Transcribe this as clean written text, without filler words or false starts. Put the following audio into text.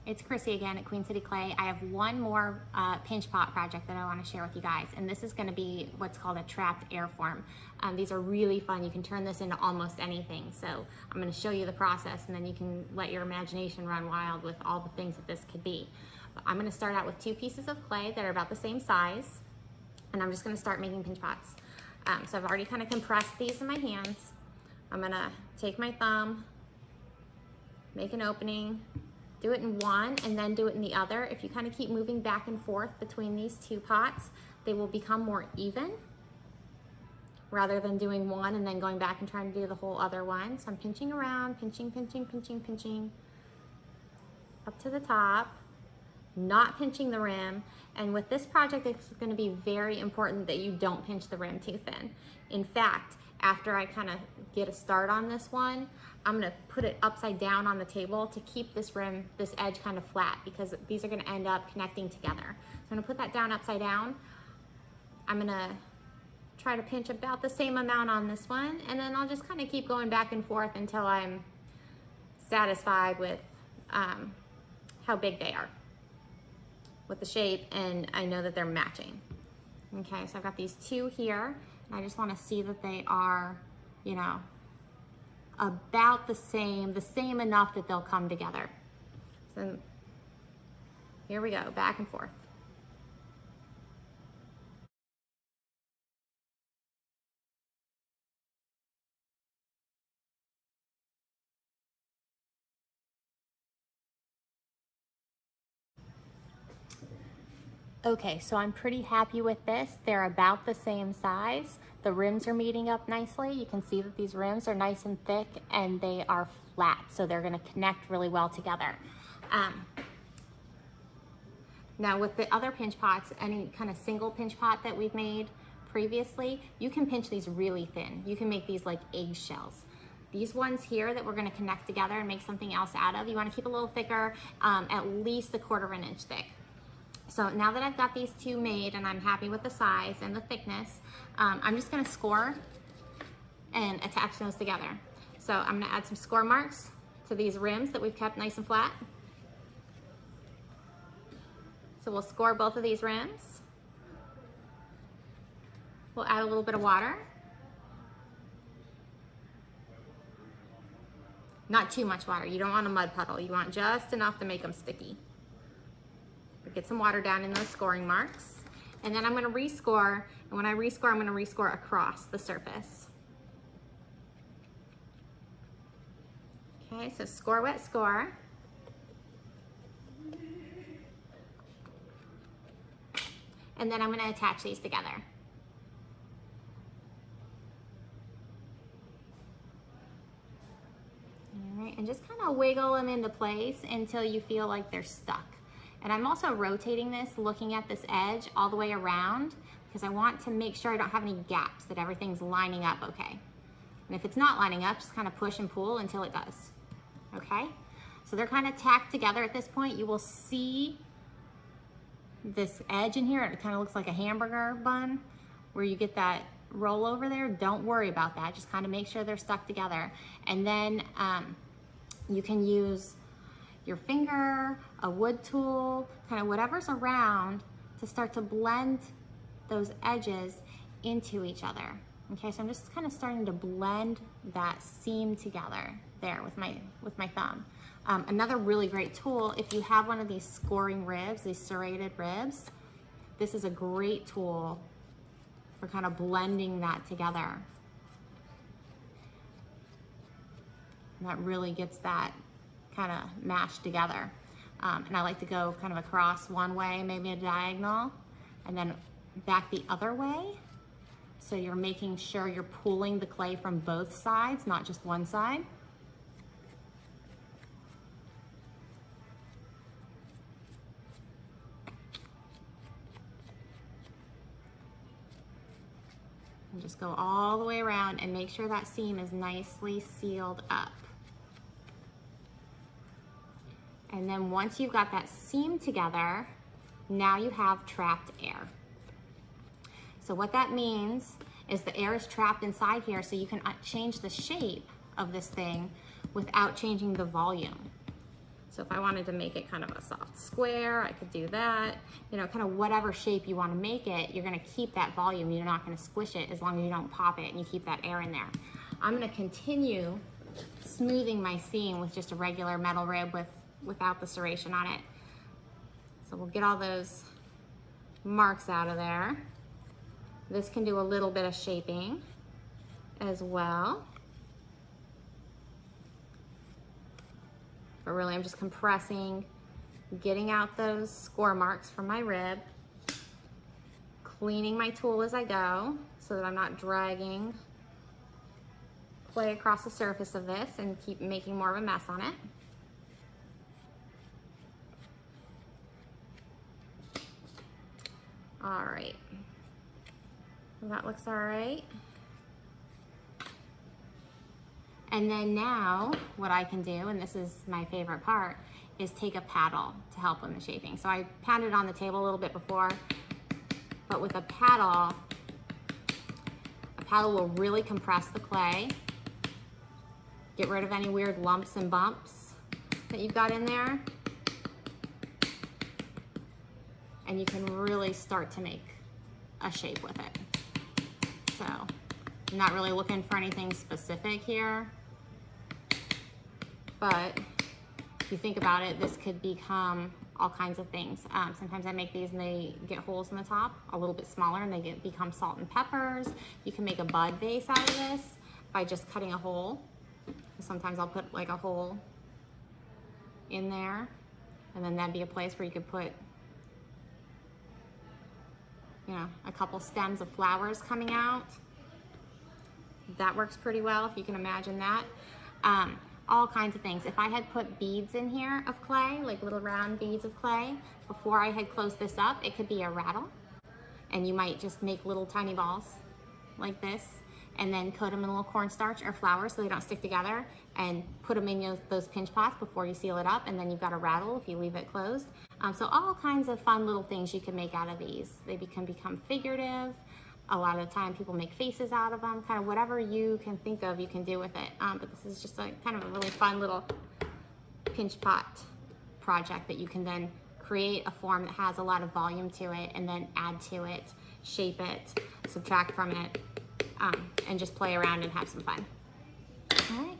It's Chrissy again at Queen City Clay. I have one more pinch pot project that I want to share with you guys, and this is going to be what's called a trapped air form. These are really fun. You can turn this into almost anything. So I'm going to show you the process, and then you can let your imagination run wild with all the things that this could be. But I'm going to start out with 2 pieces of clay that are about the same size, and I'm just going to start making pinch pots. So I've already kind of compressed these in my hands. I'm going to take my thumb, make an opening, do it in one and then do it in the other. If you kind of keep moving back and forth between these 2 pots, they will become more even rather than doing one and then going back and trying to do the whole other one. So I'm pinching around, pinching, pinching, pinching, pinching up to the top, not pinching the rim. And with this project, it's going to be very important that you don't pinch the rim too thin. In fact, after I kind of get a start on this one, I'm going to put it upside down on the table to keep this rim, this edge kind of flat, because these are going to end up connecting together. So I'm going to put that down upside down. I'm going to try to pinch about the same amount on this one, and then I'll just kind of keep going back and forth until I'm satisfied with how big they are with the shape, and I know that they're matching. Okay, so I've got these 2 here, and I just want to see that they are, you know, about the same enough that they'll come together. So here we go, back and forth. Okay, so I'm pretty happy with this. They're about the same size. The rims are meeting up nicely. You can see that these rims are nice and thick and they are flat, so they're gonna connect really well together. Now with the other pinch pots, any kind of single pinch pot that we've made previously, you can pinch these really thin. You can make these like eggshells. These ones here that we're gonna connect together and make something else out of, you wanna keep a little thicker, at least 1/4 inch thick. So now that I've got these 2 made and I'm happy with the size and the thickness, I'm just gonna score and attach those together. So I'm gonna add some score marks to these rims that we've kept nice and flat. So we'll score both of these rims. We'll add a little bit of water. Not too much water. You don't want a mud puddle. You want just enough to make them sticky. Get some water down in those scoring marks. And then I'm gonna rescore, and when I rescore, I'm gonna rescore across the surface. Okay, so score, wet, score. And then I'm gonna attach these together. All right, and just kind of wiggle them into place until you feel like they're stuck. And I'm also rotating this, looking at this edge all the way around, because I want to make sure I don't have any gaps, that everything's lining up okay. And if it's not lining up, just kind of push and pull until it does, okay? So they're kind of tacked together at this point. You will see this edge in here. It kind of looks like a hamburger bun where you get that roll over there. Don't worry about that. Just kind of make sure they're stuck together. And then you can use your finger, a wood tool, kind of whatever's around to start to blend those edges into each other. Okay, so I'm just kind of starting to blend that seam together there with my thumb. Another really great tool, if you have one of these scoring ribs, these serrated ribs, this is a great tool for kind of blending that together. And that really gets that kind of mashed together. And I like to go kind of across one way, maybe a diagonal, and then back the other way. So you're making sure you're pulling the clay from both sides, not just one side. And just go all the way around and make sure that seam is nicely sealed up. And then once you've got that seam together, now you have trapped air. So what that means is the air is trapped inside here, so you can change the shape of this thing without changing the volume. So if I wanted to make it kind of a soft square, I could do that. You know, kind of whatever shape you want to make it, you're going to keep that volume. You're not going to squish it as long as you don't pop it and you keep that air in there. I'm going to continue smoothing my seam with just a regular metal rib without the serration on it. So we'll get all those marks out of there. This can do a little bit of shaping as well. But really I'm just compressing, getting out those score marks from my rib, cleaning my tool as I go so that I'm not dragging clay across the surface of this and keep making more of a mess on it. All right, that looks all right. And then now what I can do, and this is my favorite part, is take a paddle to help in the shaping. So I pounded on the table a little bit before, but with a paddle will really compress the clay, get rid of any weird lumps and bumps that you've got in there, and you can really start to make a shape with it. So I'm not really looking for anything specific here, but if you think about it, this could become all kinds of things. Sometimes I make these and they get holes in the top, a little bit smaller, and they become salt and peppers. You can make a bud vase out of this by just cutting a hole. Sometimes I'll put like a hole in there, and then that'd be a place where you could put, you know, a couple stems of flowers coming out. That works pretty well, if you can imagine that. All kinds of things. If I had put beads in here of clay, like little round beads of clay, before I had closed this up, it could be a rattle. And you might just make little tiny balls like this, and then coat them in a little cornstarch or flour so they don't stick together, and put them in those pinch pots before you seal it up, and then you've got a rattle if you leave it closed. So all kinds of fun little things you can make out of these. They can become figurative. A lot of the time people make faces out of them, kind of whatever you can think of you can do with it. But this is just a kind of a really fun little pinch pot project that you can then create a form that has a lot of volume to it, and then add to it, shape it, subtract from it, and just play around and have some fun. All right.